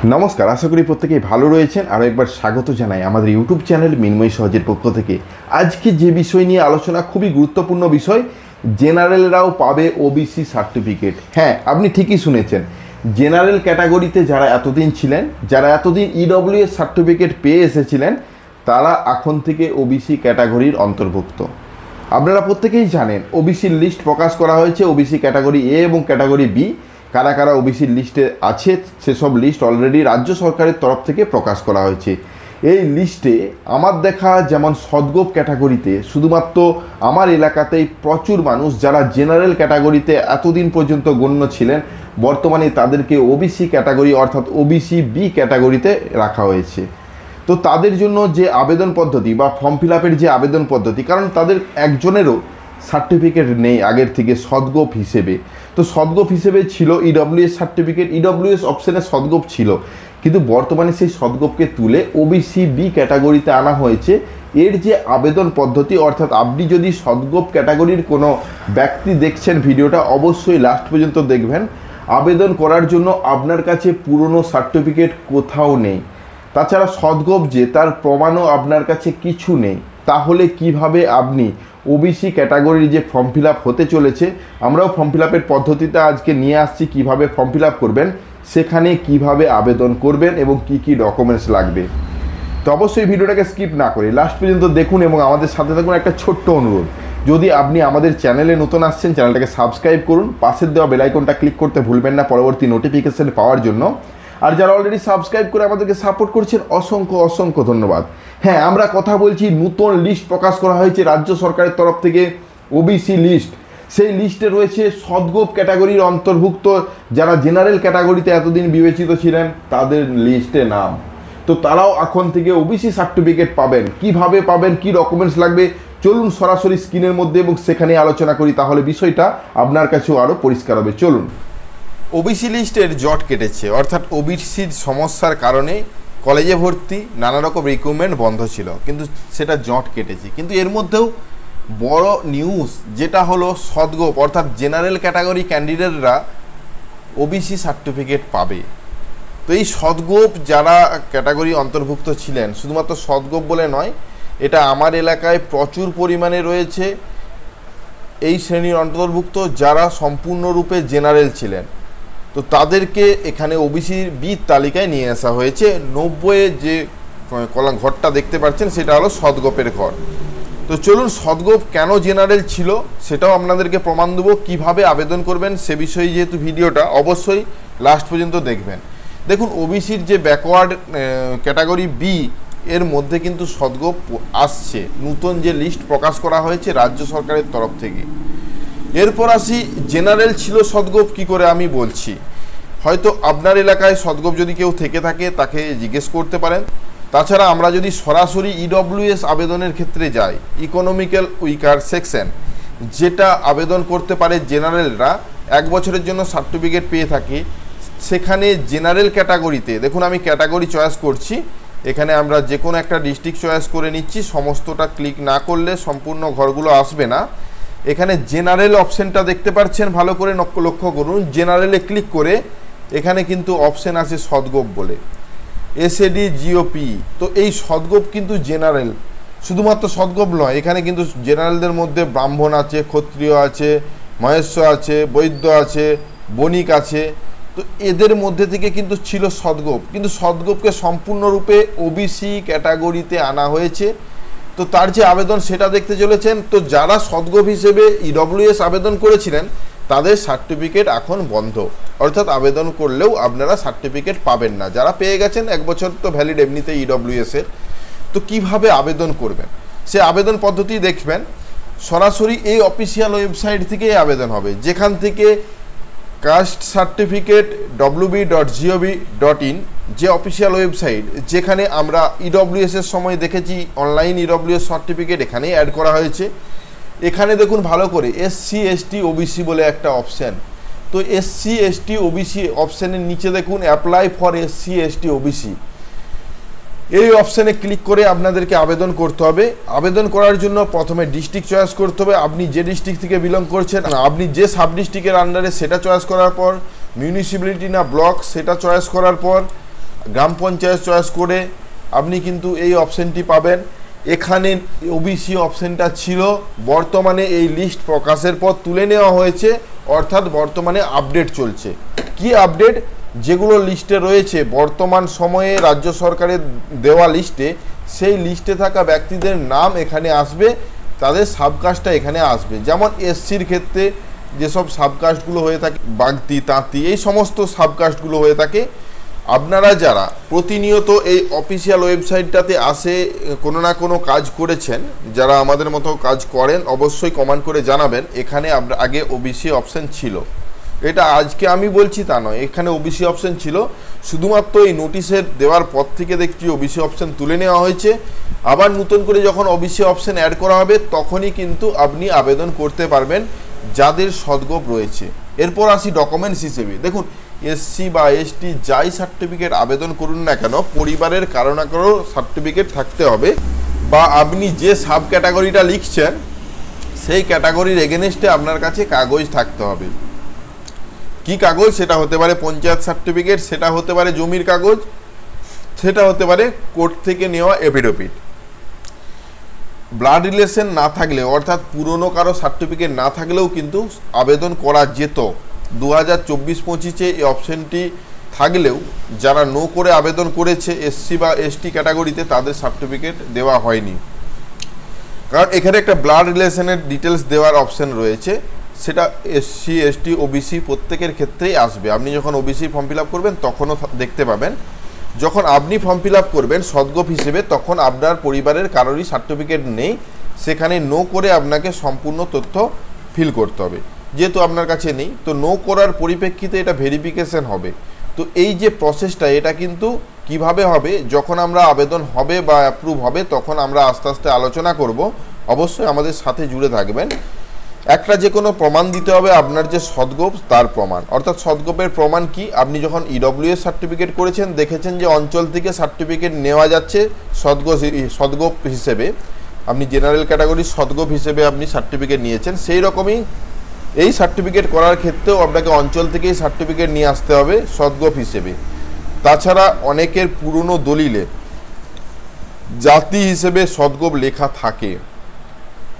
নমস্কার, আশা করি প্রত্যেকেই ভালো রয়েছেন। আরও একবার স্বাগত জানাই আমাদের ইউটিউব চ্যানেল মিনময় সহজের পক্ষ থেকে। আজকে যে বিষয় নিয়ে আলোচনা, খুবই গুরুত্বপূর্ণ বিষয়। জেনারেলরাও পাবে ওবিসি সার্টিফিকেট। হ্যাঁ, আপনি ঠিকই শুনেছেন। জেনারেল ক্যাটাগরিতে যারা এতদিন ছিলেন, যারা এতদিন ইডব্লিউএস সার্টিফিকেট পেয়ে এসেছিলেন, তারা এখন থেকে ওবিসি ক্যাটাগরির অন্তর্ভুক্ত। আপনারা প্রত্যেকেই জানেন ওবিসির লিস্ট প্রকাশ করা হয়েছে। ওবিসি ক্যাটাগরি এ এবং ক্যাটাগরি বি কারা কারা ওবিসির লিস্টে আছে সেসব লিস্ট অলরেডি রাজ্য সরকারের তরফ থেকে প্রকাশ করা হয়েছে। এই লিস্টে আমার দেখা যেমন সদগোপ ক্যাটাগরিতে শুধুমাত্র আমার এলাকাতেই প্রচুর মানুষ যারা জেনারেল ক্যাটাগরিতে এতদিন পর্যন্ত গণ্য ছিলেন, বর্তমানে তাদেরকে ওবিসি ক্যাটাগরি অর্থাৎ ওবিসি বি ক্যাটাগরিতে রাখা হয়েছে। তো তাদের জন্য যে আবেদন পদ্ধতি বা ফর্ম ফিল আপের যে আবেদন পদ্ধতি, কারণ তাদের একজনেরও সার্টিফিকেট নেই আগের থেকে সদগোপ হিসেবে। তো সদগোপ হিসেবে ছিল ইডব্লিউএস সার্টিফিকেট, ইডব্লিউএস অপশানে সদগোপ ছিল, কিন্তু বর্তমানে সেই সদগোপকে তুলে ওবিসি বি ক্যাটাগরিতে আনা হয়েছে। এর যে আবেদন পদ্ধতি, অর্থাৎ আপনি যদি সদগোপ ক্যাটাগরির কোনো ব্যক্তি দেখছেন ভিডিওটা, অবশ্যই লাস্ট পর্যন্ত দেখবেন। আবেদন করার জন্য আপনার কাছে পুরনো সার্টিফিকেট কোথাও নেই, তাছাড়া সদগোপ যে তার প্রমাণও আপনার কাছে কিছু নেই, তাহলে কিভাবে আপনি ওবিসি ক্যাটাগরির যে ফর্ম ফিল আপ হতে চলেছে, আমরাও ফর্ম ফিল আপের পদ্ধতিটা আজকে নিয়ে আসছি, কিভাবে ফর্ম ফিল আপ করবেন, সেখানে কিভাবে আবেদন করবেন এবং কি কি ডকুমেন্টস লাগবে। তো অবশ্যই ভিডিওটাকে স্কিপ না করে লাস্ট পর্যন্ত দেখুন এবং আমাদের সাথে থাকুন। একটা ছোট্ট অনুরোধ, যদি আপনি আমাদের চ্যানেলে নতুন আসছেন, চ্যানেলটাকে সাবস্ক্রাইব করুন, পাশের দেওয়া বেল আইকনটা ক্লিক করতে ভুলবেন না পরবর্তী নোটিফিকেশন পাওয়ার জন্য। আর যারা অলরেডি সাবস্ক্রাইব করে আমাদেরকে সাপোর্ট করছেন, অসংখ্য অসংখ্য ধন্যবাদ। হ্যাঁ, আমরা কথা বলছি, নতুন লিস্ট প্রকাশ করা হয়েছে রাজ্য সরকারের তরফ থেকে, ওবিসি লিস্ট। সেই লিস্টে রয়েছে সদগোপ ক্যাটাগরির অন্তর্ভুক্ত যারা জেনারেল ক্যাটাগরিতে এতদিন বিবেচিত ছিলেন, তাদের লিস্টে নাম। তো তারাও এখন থেকে ওবিসি সার্টিফিকেট পাবেন। কিভাবে পাবেন, কি ডকুমেন্টস লাগবে, চলুন সরাসরি স্ক্রিনের মধ্যে এবং সেখানে আলোচনা করি, তাহলে বিষয়টা আপনার কাছেও আরও পরিষ্কার হবে। চলুন। ওবিসি লিস্টের জট কেটেছে, অর্থাৎ ওবিসির সমস্যার কারণে কলেজে ভর্তি, নানা রকম রিক্রুটমেন্ট বন্ধ ছিল, কিন্তু সেটা জট কেটেছে। কিন্তু এর মধ্যেও বড় নিউজ যেটা হলো সদগোপ অর্থাৎ জেনারেল ক্যাটাগরি ক্যান্ডিডেটরা ওবিসি সার্টিফিকেট পাবে। তো এই সদগোপ যারা ক্যাটাগরি অন্তর্ভুক্ত ছিলেন, শুধুমাত্র সদগোপ বলে নয়, এটা আমার এলাকায় প্রচুর পরিমাণে রয়েছে এই শ্রেণীর অন্তর্ভুক্ত যারা সম্পূর্ণরূপে জেনারেল ছিলেন। তো তাদেরকে এখানে ওবিসির বি তালিকায় নিয়ে আসা হয়েছে। 90 যে কলাম ঘরটা দেখতে পাচ্ছেন সেটা হলো সদগোপের ঘর। তো চলুন, সদগোপ কেন জেনারেল ছিল সেটাও আপনাদেরকে প্রমাণ দেবো, কীভাবে আবেদন করবেন সে বিষয়ে, যেহেতু ভিডিওটা অবশ্যই লাস্ট পর্যন্ত দেখবেন। দেখুন, ওবিসির যে ব্যাকওয়ার্ড ক্যাটাগরি বি এর মধ্যে কিন্তু সদগোপ আসছে, নতুন যে লিস্ট প্রকাশ করা হয়েছে রাজ্য সরকারের তরফ থেকে। এরপর আসি, জেনারেল ছিল সদগোপ কি করে আমি বলছি। হয়তো আপনার এলাকায় সদগোপ যদি কেউ থেকে থাকে তাকে জিজ্ঞেস করতে পারেন। তাছাড়া আমরা যদি সরাসরি ইডব্লিউএস আবেদনের ক্ষেত্রে যাই, ইকোনমিক্যাল উইকার সেকশন, যেটা আবেদন করতে পারে জেনারেলরা, 1 বছরের জন্য সার্টিফিকেট পেয়ে থাকে, সেখানে জেনারেল ক্যাটাগরিতে দেখুন, আমি ক্যাটাগরি চয়েস করছি, এখানে আমরা যে কোনো একটা ডিস্ট্রিক্ট চয়েস করে নিচ্ছি। সমস্তটা ক্লিক না করলে সম্পূর্ণ ঘরগুলো আসবে না। এখানে জেনারেল অপশানটা দেখতে পাচ্ছেন, ভালো করে লক্ষ্য করুন। জেনারেলে ক্লিক করে এখানে কিন্তু অপশান আছে সদগোপ বলে, এসএডি জিওপি। তো এই সদগোপ কিন্তু জেনারেল, শুধুমাত্র সদগোপ নয়, এখানে কিন্তু জেনারেলদের মধ্যে ব্রাহ্মণ আছে, ক্ষত্রিয় আছে, মহেশ্ব আছে, বৈদ্য আছে, বণিক আছে। তো এদের মধ্যে থেকে কিন্তু ছিল সদগোপ, কিন্তু সদগোপকে সম্পূর্ণরূপে ওবিসি ক্যাটাগরিতে আনা হয়েছে। তো তার যে আবেদন সেটা দেখতে চলেছেন। তো যারা সদগোপ হিসেবে ইডব্লিউএস আবেদন করেছিলেন তাদের সার্টিফিকেট এখন বন্ধ, অর্থাৎ আবেদন করলেও আপনারা সার্টিফিকেট পাবেন না। যারা পেয়ে গেছেন, 1 বছর তো ভ্যালিড এমনিতে ইডব্লিউএসের। তো কিভাবে আবেদন করবেন সে আবেদন পদ্ধতি দেখবেন। সরাসরি এই অফিসিয়াল ওয়েবসাইট থেকেই আবেদন হবে, যেখান থেকে কাস্ট সার্টিফিকেট wb.gov.in যে অফিসিয়াল ওয়েবসাইট, যেখানে আমরা ইডব্লিউএসের সময় দেখেছি অনলাইন ইডব্লিউএস সার্টিফিকেট এখানেই অ্যাড করা হয়েছে। এখানে দেখুন ভালো করে এসসি এসটি ওবিসি বলে একটা অপশান। তো এসসি এসটি ওবিসি অপশানের নিচে দেখুন apply for SC ST OBC, এই অপশানে ক্লিক করে আপনাদেরকে আবেদন করতে হবে। আবেদন করার জন্য প্রথমে ডিস্ট্রিক্ট চয়েস করতে হবে, আপনি যে ডিস্ট্রিক্ট থেকে বিলং করছেন, আপনি যে সাব ডিস্ট্রিক্টের আন্ডারে সেটা চয়েস করার পর, মিউনিসিপ্যালিটি না ব্লক সেটা চয়েস করার পর গ্রাম পঞ্চায়েত চয়েস করে আপনি কিন্তু এই অপশানটি পাবেন। এখানে ওবিসি অপশানটা ছিল, বর্তমানে এই লিস্ট প্রকাশের পর তুলে নেওয়া হয়েছে, অর্থাৎ বর্তমানে আপডেট চলছে। কি আপডেট? যেগুলো লিস্টে রয়েছে বর্তমান সময়ে রাজ্য সরকারের দেওয়া লিস্টে, সেই লিস্টে থাকা ব্যক্তিদের নাম এখানে আসবে, তাদের সাবকাস্টটা এখানে আসবে। যেমন এসসির ক্ষেত্রে যেসব সাবকাস্টগুলো হয়ে থাকে, বাগতি, তাঁতি, এই সমস্ত সাবকাস্টগুলো হয়ে থাকে। আপনারা যারা প্রতিনিয়ত এই অফিসিয়াল ওয়েবসাইটটাতে আসে কোনো না কোনো কাজ করেছেন, যারা আমাদের মতো কাজ করেন, অবশ্যই কমেন্ট করে জানাবেন। এখানে আগে ওবিসি অপশান ছিল, এটা আজকে আমি বলছি তা নয়, এখানে ওবিসি অপশান ছিল। শুধুমাত্র এই নোটিশের দেওয়ার পর থেকে দেখছি ওবিসি অপশান তুলে নেওয়া হয়েছে। আবার নতুন করে যখন ওবিসি অপশান অ্যাড করা হবে তখনই কিন্তু আপনি আবেদন করতে পারবেন যাদের সদগোপ রয়েছে। এরপর আসি ডকুমেন্টস হিসেবে। দেখুন, এসসি বা এসটি যাই সার্টিফিকেট আবেদন করুন না কেন, পরিবারের কারো না কারো সার্টিফিকেট থাকতে হবে, বা আপনি যে সাব ক্যাটাগরিটা লিখছেন সেই ক্যাটাগরির এগেনস্টে আপনার কাছে কাগজ থাকতে হবে। কি কাগজ? সেটা হতে পারে পঞ্চায়েত সার্টিফিকেট, সেটা হতে পারে জমির কাগজ, সেটা হতে পারে কোর্ট থেকে নেওয়া এফিডেভিট। ব্লাড রিলেশন না থাকলে, অর্থাৎ পুরনো কারো সার্টিফিকেট না থাকলেও কিন্তু আবেদন করা যেত। 2024-25-এ এই অপশানটি থাকলেও যারা নো করে আবেদন করেছে এসসি বা এসটি ক্যাটাগরিতে, তাদের সার্টিফিকেট দেওয়া হয়নি। কারণ এখানে একটা ব্লাড রিলেশনের ডিটেলস দেওয়ার অপশান রয়েছে, সেটা এসসি, এসটি, ওবিসি প্রত্যেকের ক্ষেত্রেই আসবে। আপনি যখন ওবিসি ফর্ম ফিল আপ করবেন তখনও দেখতে পাবেন। যখন আপনি ফর্ম ফিল আপ করবেন সদগোপ হিসেবে, তখন আপনার পরিবারের কারোরই সার্টিফিকেট নেই, সেখানে নো করে আপনাকে সম্পূর্ণ তথ্য ফিল করতে হবে। যেহেতু আপনার কাছে নেই, তো নো করার পরিপ্রেক্ষিতে এটা ভেরিফিকেশন হবে। তো এই যে প্রসেসটা, এটা কিন্তু কিভাবে হবে, যখন আমরা আবেদন হবে বা অ্যাপ্রুভ হবে তখন আমরা আস্তে আস্তে আলোচনা করব। অবশ্যই আমাদের সাথে জুড়ে থাকবেন। একটা যে কোনো প্রমাণ দিতে হবে, আপনার যে সদগোপ তার প্রমাণ। অর্থাৎ সদগোপের প্রমাণ কি? আপনি যখন ইডব্লিউএস সার্টিফিকেট করেছেন, দেখেছেন যে অঞ্চল থেকে সার্টিফিকেট নেওয়া যাচ্ছে সদগোপ হিসেবে, আপনি জেনারেল ক্যাটাগরির সদগোপ হিসেবে আপনি সার্টিফিকেট নিয়েছেন, সেই রকমই এই সার্টিফিকেট করার ক্ষেত্রেও আপনাকে অঞ্চল থেকেই সার্টিফিকেট নিয়ে আসতে হবে সদগোপ হিসেবে। তাছাড়া অনেকের পুরনো দলিলে জাতি হিসেবে সদগোপ লেখা থাকে,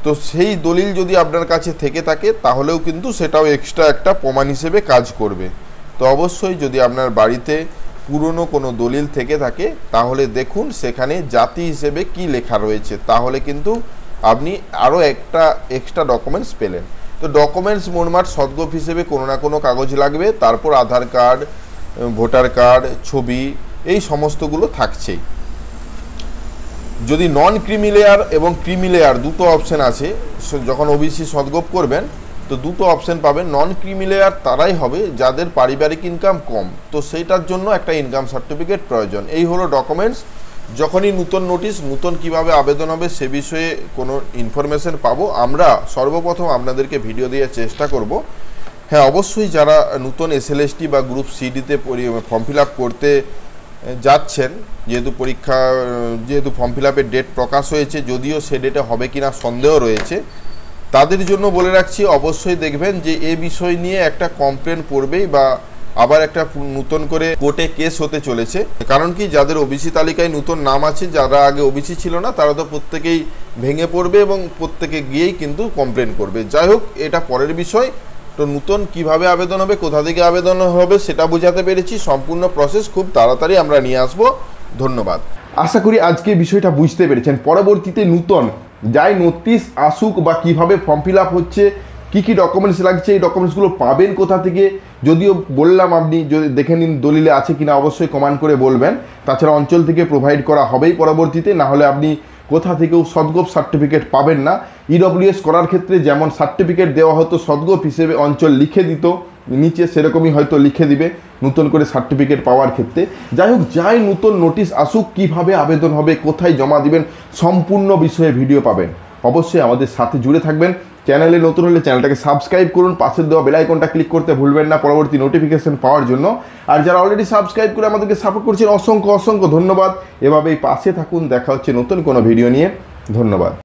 তো সেই দলিল যদি আপনার কাছে থেকে থাকে তাহলেও কিন্তু সেটাও এক্সট্রা একটা প্রমাণ হিসেবে কাজ করবে। তো অবশ্যই যদি আপনার বাড়িতে পুরনো কোনো দলিল থেকে থাকে তাহলে দেখুন সেখানে জাতি হিসেবে কি লেখা রয়েছে, তাহলে কিন্তু আপনি আরও একটা এক্সট্রা ডকুমেন্টস পেলেন। তো ডকুমেন্টস মোটমাট সদগোপ হিসেবে কোনো না কোনো কাগজ লাগবে, তারপর আধার কার্ড, ভোটার কার্ড, ছবি, এই সমস্তগুলো থাকছেই। যদি নন ক্রিমি লেয়ার এবং ক্রিমি লেয়ার দুটো অপশান আছে, যখন ওবিসি সদগোপ করবেন তো দুটো অপশান পাবেন। নন ক্রিমি লেয়ার তারাই হবে যাদের পারিবারিক ইনকাম কম, তো সেইটার জন্য একটা ইনকাম সার্টিফিকেট প্রয়োজন। এই হলো ডকুমেন্টস। যখনই নতুন নোটিশ, নতুন কিভাবে আবেদন হবে সে বিষয়ে কোনো ইনফরমেশন পাবো, আমরা সর্বপ্রথম আপনাদেরকে ভিডিও দিয়ে চেষ্টা করব। হ্যাঁ, অবশ্যই যারা নতুন এসএলএসটি বা গ্রুপ সিডিতে ফর্ম ফিল আপ করতে যাচ্ছেন, যেহেতু ফর্ম ফিল আপের ডেট প্রকাশ হয়েছে, যদিও সে ডেটে হবে কিনা সন্দেহ রয়েছে, তাদের জন্য বলে রাখছি অবশ্যই দেখবেন যে এ বিষয় নিয়ে একটা কমপ্লেন পড়বেই, বা আবার একটা নতুন করে কোর্টে কেস হতে চলেছে। কারণ কি, যাদের ওবিসি তালিকায় নতুন নাম আছে, যারা আগে ওবিসি ছিল না, তারা তো প্রত্যেকেই ভেঙে পড়বে এবং প্রত্যেকে গিয়েই কিন্তু কমপ্লেন করবে। যাই হোক, এটা পরের বিষয়। তো নতুন কিভাবে আবেদন হবে, কোথা থেকে আবেদন হবে সেটা বোঝাতে পেরেছি। সম্পূর্ণ প্রসেস খুব তাড়াতাড়ি আমরা নিয়ে আসবো। ধন্যবাদ। আশা করি আজকে বিষয়টা বুঝতে পেরেছেন। পরবর্তীতে নতুন যাই নোটিশ আসুক বা কিভাবে ফর্ম ফিল আপ হচ্ছে, কী কী ডকুমেন্টস লাগছে, এই ডকুমেন্টসগুলো পাবেন কোথা থেকে, যদিও বললাম আপনি যদি দেখে নিন দলিলে আছে কিনা, অবশ্যই কমেন্ট করে বলবেন। তাছাড়া অঞ্চল থেকে প্রোভাইড করা হবেই পরবর্তীতে, না হলে আপনি কোথা থেকেও সদগোপ সার্টিফিকেট পাবেন না। ইডব্লিউএস করার ক্ষেত্রে যেমন সার্টিফিকেট দেওয়া হতো সদগোপ হিসেবে অঞ্চল লিখে দিত নিচে, সেরকমই হয়তো লিখে দিবে নতুন করে সার্টিফিকেট পাওয়ার ক্ষেত্রে। যাই হোক, যাই নতুন নোটিশ আসুক, কিভাবে আবেদন হবে, কোথায় জমা দিবেন, সম্পূর্ণ বিষয়ে ভিডিও পাবেন। অবশ্যই আমাদের সাথে জুড়ে থাকবেন। চ্যানেলে নতুন হলে চ্যানেলটাকে সাবস্ক্রাইব করুন, পাশের দেওয়া বেল আইকনটা ক্লিক করতে ভুলবেন না পরবর্তী নোটিফিকেশন পাওয়ার জন্য। আর যারা অলরেডি সাবস্ক্রাইব করে আমাদেরকে সাপোর্ট করছেন, অসংখ্য অসংখ্য ধন্যবাদ। এভাবেই পাশে থাকুন। দেখা হচ্ছে নতুন কোনো ভিডিও নিয়ে। ধন্যবাদ।